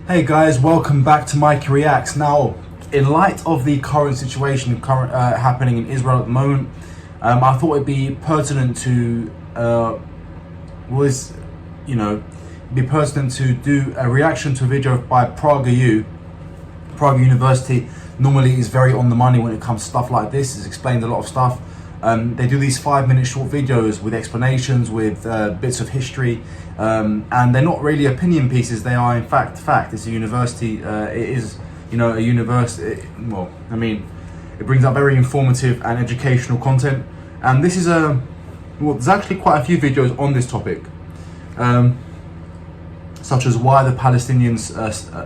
Hey guys, welcome back to Mikey Reacts. Now, in light of the current situation happening in Israel at the moment, I thought it'd be pertinent to do a reaction to a video by Prager University. Normally is very on the money when it comes to stuff like this. It's explained a lot of stuff. They do these 5-minute short videos with explanations, with bits of history, and they're not really opinion pieces. They are in fact fact. It's a university. It is, a university. Well, I mean, it brings up very informative and educational content. And this is there's actually quite a few videos on this topic, such as why the Palestinians,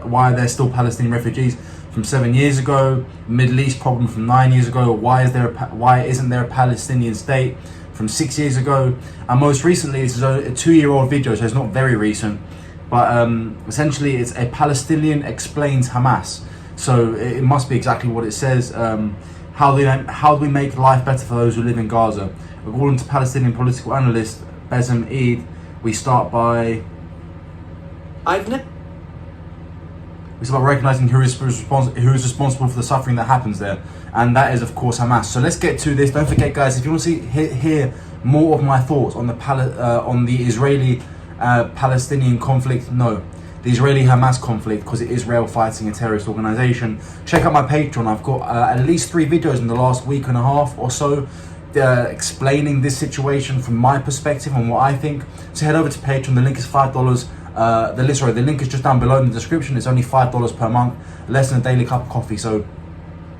why they're still Palestinian refugees from 7 years ago, Middle East problem from 9 years ago, why isn't there a Palestinian state from 6 years ago, and most recently, this is a 2-year-old video, so it's not very recent, but essentially it's a Palestinian explains Hamas, so it must be exactly what it says. How do we make life better for those who live in Gaza? According to Palestinian political analyst Bezem Eid, we start by it's about recognizing who is responsible for the suffering that happens there, and that is of course Hamas. So let's get to this. Don't forget, guys, if you want to hear more of my thoughts on the Israeli-Palestinian conflict, the Israeli-Hamas conflict, because it is Israel fighting a terrorist organization, check out my Patreon. I've got at least 3 videos in the last week and a half or so explaining this situation from my perspective and what I think. So head over to Patreon. The link is $5. The link is just down below in the description. It's only $5 per month, less than a daily cup of coffee. So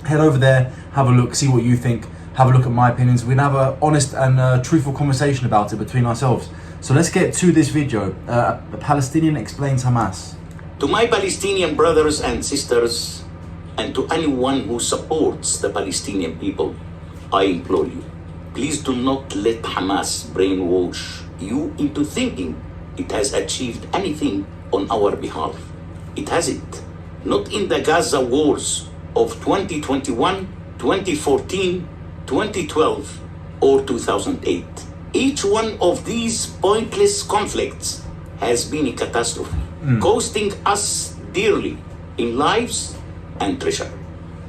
head over there, have a look, see what you think, have a look at my opinions. We can have an honest and truthful conversation about it between ourselves. So let's get to this video. A Palestinian explains Hamas. To my Palestinian brothers and sisters, and to anyone who supports the Palestinian people, I implore you, please do not let Hamas brainwash you into thinking it has achieved anything on our behalf. It hasn't. Not in the Gaza wars of 2021, 2014, 2012, or 2008. Each one of these pointless conflicts has been a catastrophe, costing us dearly in lives and treasure.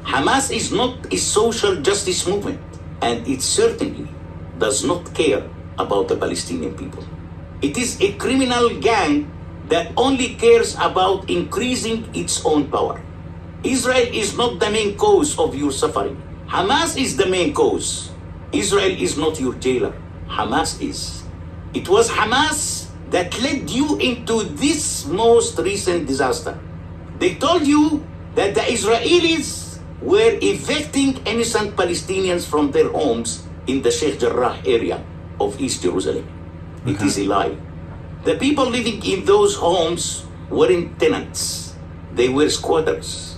Hamas is not a social justice movement, and it certainly does not care about the Palestinian people. It is a criminal gang that only cares about increasing its own power. Israel is not the main cause of your suffering. Hamas is the main cause. Israel is not your jailer. Hamas is. It was Hamas that led you into this most recent disaster. They told you that the Israelis were evicting innocent Palestinians from their homes in the Sheikh Jarrah area of East Jerusalem. It is a lie. The people living in those homes weren't tenants. They were squatters.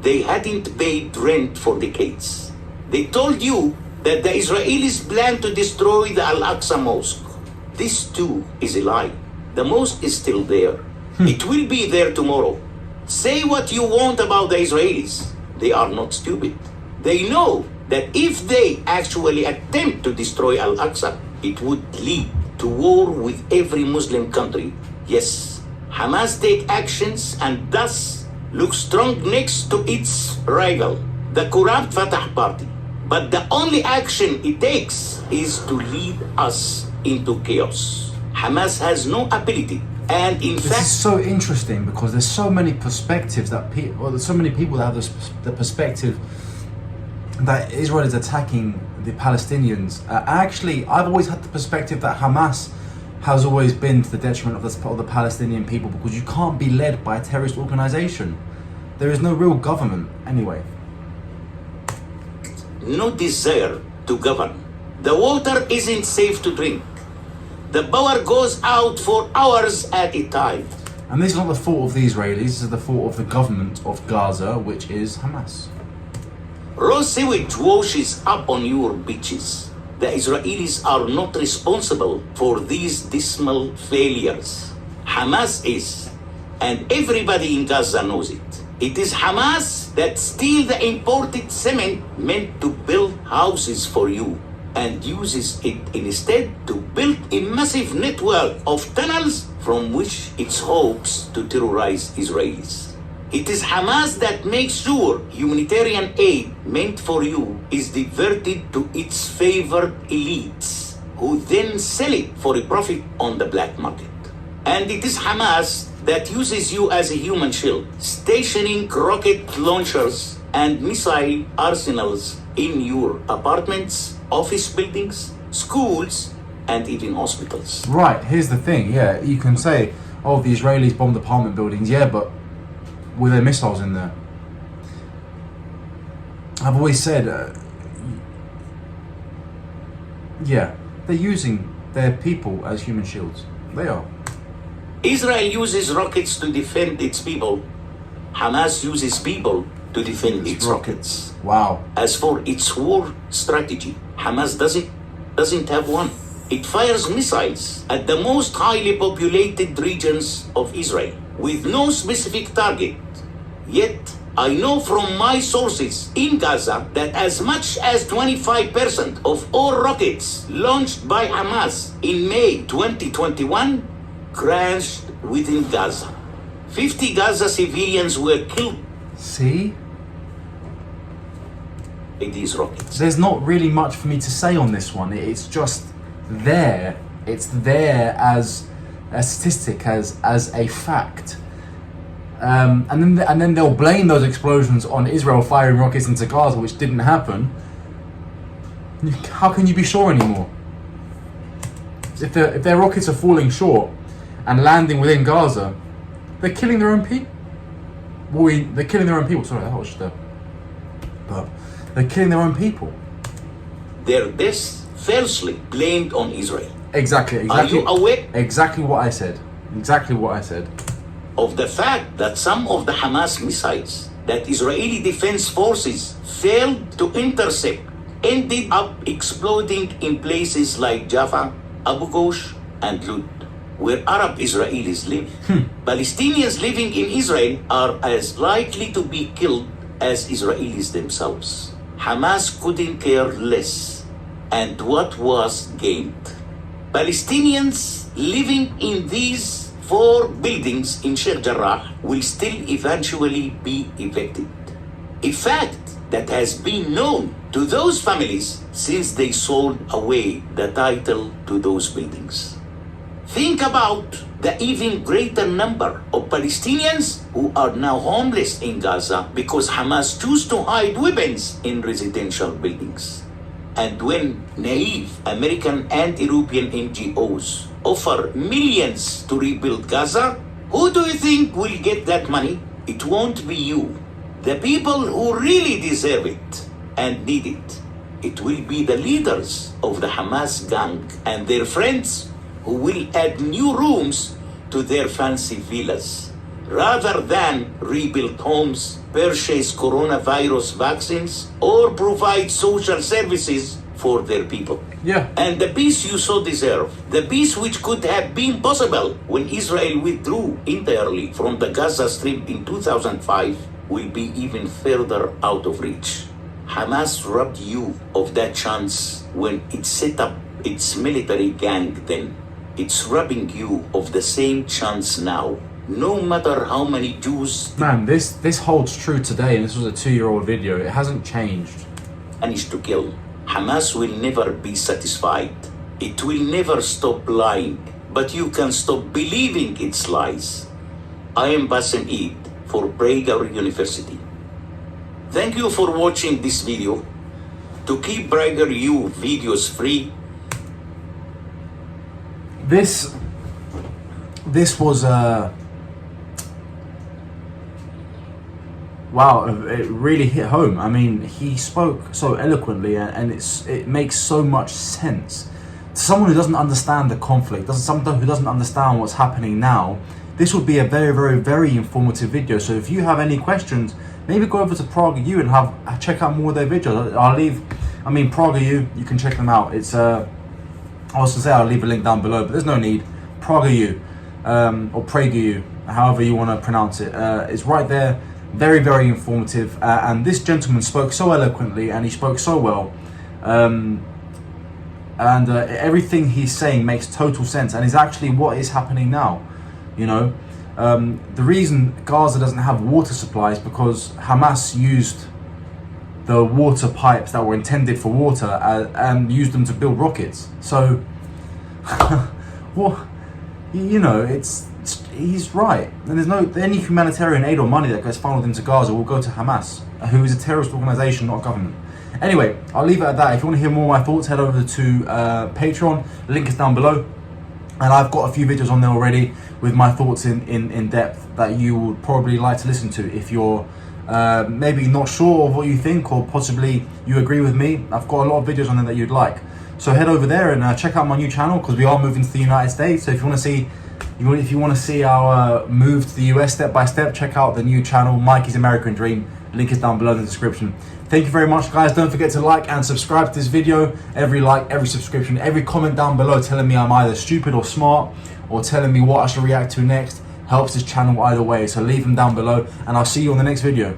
They hadn't paid rent for decades. They told you that the Israelis planned to destroy the Al-Aqsa Mosque. This too is a lie. The mosque is still there. It will be there tomorrow. Say what you want about the Israelis. They are not stupid. They know that if they actually attempt to destroy Al-Aqsa, it would lead to war with every Muslim country. Yes, Hamas take actions and thus look strong next to its rival, the corrupt Fatah party. But the only action it takes is to lead us into chaos. Hamas has no ability, and in fact, this is so interesting because there's so many perspectives there's so many people that have the perspective that Israel is attacking the Palestinians. Actually, I've always had the perspective that Hamas has always been to the detriment of the Palestinian people, because you can't be led by a terrorist organization. There is no real government anyway. No desire to govern. The water isn't safe to drink. The power goes out for hours at a time. And this is not the fault of the Israelis, this is the fault of the government of Gaza, which is Hamas. Raw sewage washes up on your beaches. The Israelis are not responsible for these dismal failures. Hamas is, and everybody in Gaza knows it. It is Hamas that steals the imported cement meant to build houses for you and uses it instead to build a massive network of tunnels from which it hopes to terrorize Israelis. It is Hamas that makes sure humanitarian aid meant for you is diverted to its favored elites, who then sell it for a profit on the black market. And it is Hamas that uses you as a human shield, stationing rocket launchers and missile arsenals in your apartments, office buildings, schools, and even hospitals. Right, here's the thing, yeah, you can say, oh, the Israelis bombed apartment buildings, yeah, but were there missiles in there? I've always said, yeah, they're using their people as human shields. They are. Israel uses rockets to defend its people. Hamas uses people to defend its rockets. Wow. As for its war strategy, Hamas doesn't have one. It fires missiles at the most highly populated regions of Israel with no specific target. Yet, I know from my sources in Gaza that as much as 25% of all rockets launched by Hamas in May 2021 crashed within Gaza. 50 Gaza civilians were killed. See? By these rockets. There's not really much for me to say on this one. It's just there. It's there as a statistic, as a fact. And then they'll blame those explosions on Israel firing rockets into Gaza, which didn't happen. How can you be sure anymore? If their rockets are falling short and landing within Gaza, they're killing their own people. They're killing their own people. Sorry, that was just but they're killing their own people. Their deaths falsely blamed on Israel. Exactly. Are you aware? Exactly what I said. Exactly what I said. Of the fact that some of the Hamas missiles that Israeli defense forces failed to intercept ended up exploding in places like Jaffa, Abu Ghosh, and Lud, where Arab Israelis live. Palestinians living in Israel are as likely to be killed as Israelis themselves. Hamas couldn't care less, and what was gained? Palestinians living in these 4 buildings in Sheikh Jarrah will still eventually be evicted. A fact that has been known to those families since they sold away the title to those buildings. Think about the even greater number of Palestinians who are now homeless in Gaza because Hamas choose to hide weapons in residential buildings. And when naive American and European NGOs offer millions to rebuild Gaza, who do you think will get that money? It won't be you. The people who really deserve it and need it. It will be the leaders of the Hamas gang and their friends who will add new rooms to their fancy villas, rather than rebuild homes, purchase coronavirus vaccines, or provide social services for their people. Yeah. And the peace you so deserve, the peace which could have been possible when Israel withdrew entirely from the Gaza Strip in 2005, will be even further out of reach. Hamas robbed you of that chance when it set up its military gang then. It's robbing you of the same chance now, no matter how many Jews... Man, this holds true today, and this was a 2-year-old video. It hasn't changed. ...managed to kill. Hamas will never be satisfied. It will never stop lying, but you can stop believing its lies. I am Bassem Eid for Prager University. Thank you for watching this video. To keep Prager U videos free, This was wow, it really hit home. I mean, he spoke so eloquently, and it makes so much sense. To someone who doesn't understand the conflict, someone who doesn't understand what's happening now, this would be a very, very, very informative video. So if you have any questions, maybe go over to Prager U and check out more of their videos. Prager U, you can check them out. It's I was to say I'll leave a link down below, but there's no need. Prager U, or Prager U, however you want to pronounce it. It's right there. Very, very informative. And this gentleman spoke so eloquently, and he spoke so well. Everything he's saying makes total sense, and is actually what is happening now. You know, The reason Gaza doesn't have water supply is because Hamas used the water pipes that were intended for water and used them to build rockets. So, well, you know, he's right. And there's no any humanitarian aid or money that gets funneled into Gaza will go to Hamas, who is a terrorist organization, not a government. Anyway, I'll leave it at that. If you want to hear more of my thoughts, head over to Patreon. The link is down below. And I've got a few videos on there already with my thoughts in depth that you would probably like to listen to if you're maybe not sure of what you think, or possibly you agree with me. I've got a lot of videos on there that you'd like. So head over there and check out my new channel, because we are moving to the United States. So if you want to see our move to the US step by step, check out the new channel, Mikey's American Dream. Link is down below in the description. Thank you very much, guys. Don't forget to like and subscribe to this video. Every like, every subscription, every comment down below telling me I'm either stupid or smart, or telling me what I should react to next helps this channel either way. So leave them down below, and I'll see you on the next video.